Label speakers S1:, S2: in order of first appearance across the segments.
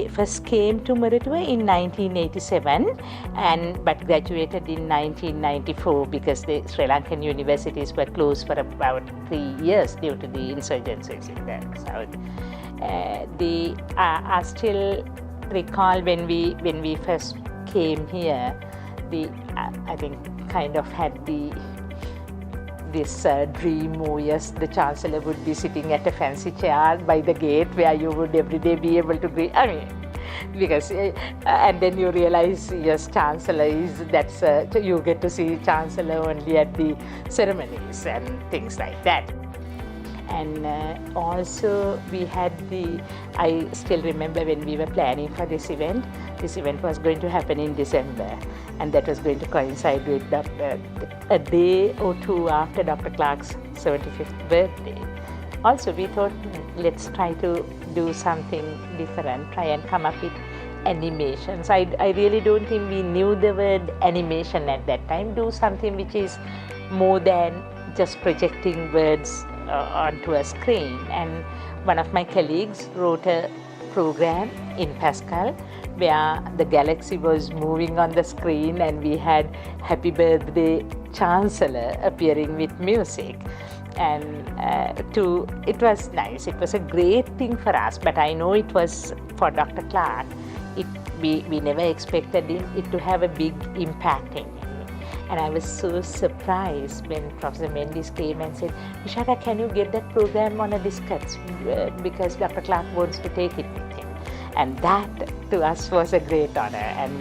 S1: first came to Moratuwa in 1987 but graduated in 1994 because the Sri Lankan universities were closed for about 3 years due to the insurgencies in the south. I still recall when we first came here, I think kind of had this dream, oh yes, the Chancellor would be sitting at a fancy chair by the gate where you would every day be able to greet. Because and then you realize, yes, Chancellor you get to see Chancellor only at the ceremonies and things like that. And also we had I still remember when we were planning for this event was going to happen in December, and that was going to coincide with a day or two after Dr. Clarke's 75th birthday. Also, we thought, let's try to do something different, try and come up with animations. I really don't think we knew the word animation at that time. Do something which is more than just projecting words onto a screen. And one of my colleagues wrote a program in Pascal where the galaxy was moving on the screen and we had Happy Birthday Chancellor appearing with music. And it was nice. It was a great thing for us, but I know it was for Dr. Clarke. We never expected it to have a big impact in him. And I was so surprised when Professor Mendes came and said, Vishaka, can you get that program on a diskette? Because Dr. Clarke wants to take it with him. And that to us was a great honor. And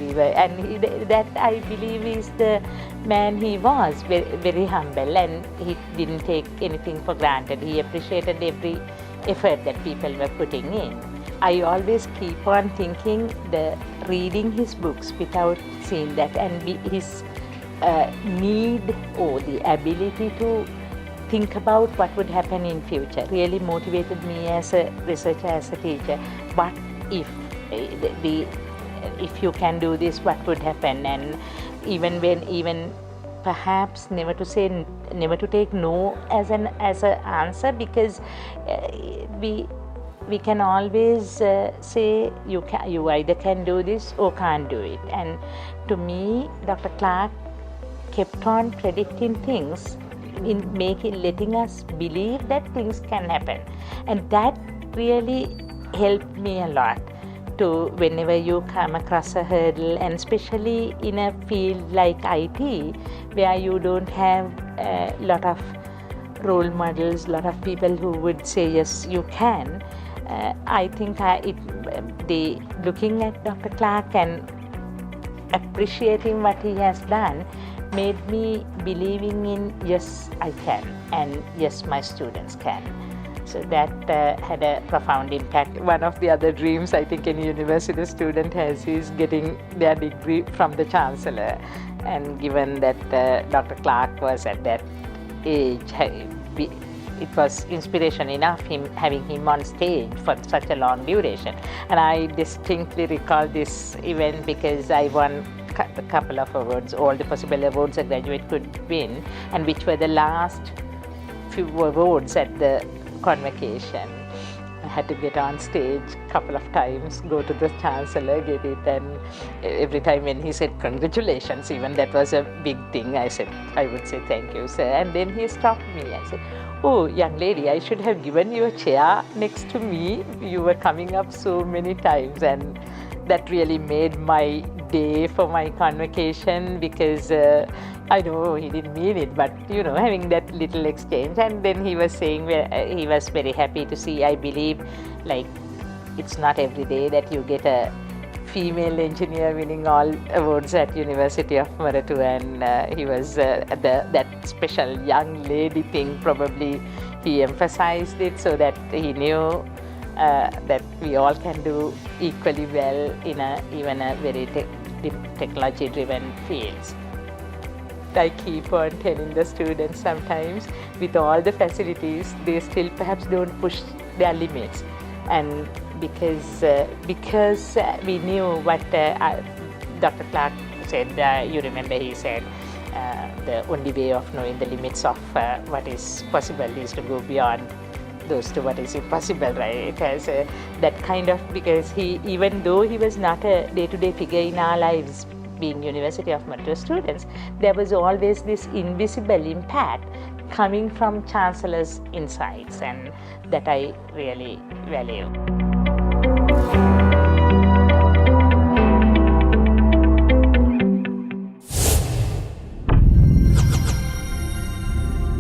S1: that I believe is the man he was, very, very humble, and he didn't take anything for granted. He appreciated every effort that people were putting in. I always keep on thinking reading his books without seeing that, and his need or the ability to think about what would happen in future really motivated me as a researcher, as a teacher. What if you can do this, what would happen? And even perhaps never to take no as an answer, because we can always say you either can do this or can't do it. And to me, Dr. Clarke kept on predicting things, letting us believe that things can happen, and that really helped me a lot. To whenever you come across a hurdle, and especially in a field like IT, where you don't have a lot of role models, a lot of people who would say yes, you can. I think looking at Dr. Clarke and appreciating what he has done made me believing in yes, I can, and yes, my students can. So that had a profound impact. One of the other dreams I think any university student has is getting their degree from the Chancellor. And given that Dr. Clarke was at that age, it was inspiration enough having him on stage for such a long duration. And I distinctly recall this event because I won a couple of awards, all the possible awards a graduate could win, and which were the last few awards at the convocation. I had to get on stage a couple of times, go to the Chancellor, get it, and every time when he said congratulations, even that was a big thing, I would say thank you, sir. And then he stopped me and said, oh, young lady, I should have given you a chair next to me. You were coming up so many times. And that really made my day for my convocation, because I know he didn't mean it, but having that little exchange. And then he was saying he was very happy to see, I believe, like, it's not every day that you get a female engineer winning all awards at University of Moratuwa, and he was that special young lady thing, probably he emphasized it so that he knew that we all can do equally well in even a very technology-driven fields. I keep on telling the students sometimes, with all the facilities, they still perhaps don't push their limits. And because we knew what Dr. Clarke said, you remember he said, the only way of knowing the limits of what is possible is to go beyond those two, what is impossible, right? As that kind of, because he, even though he was not a day-to-day figure in our lives, being University of Moratuwa students, there was always this invisible impact coming from Chancellor's insights, and that I really value.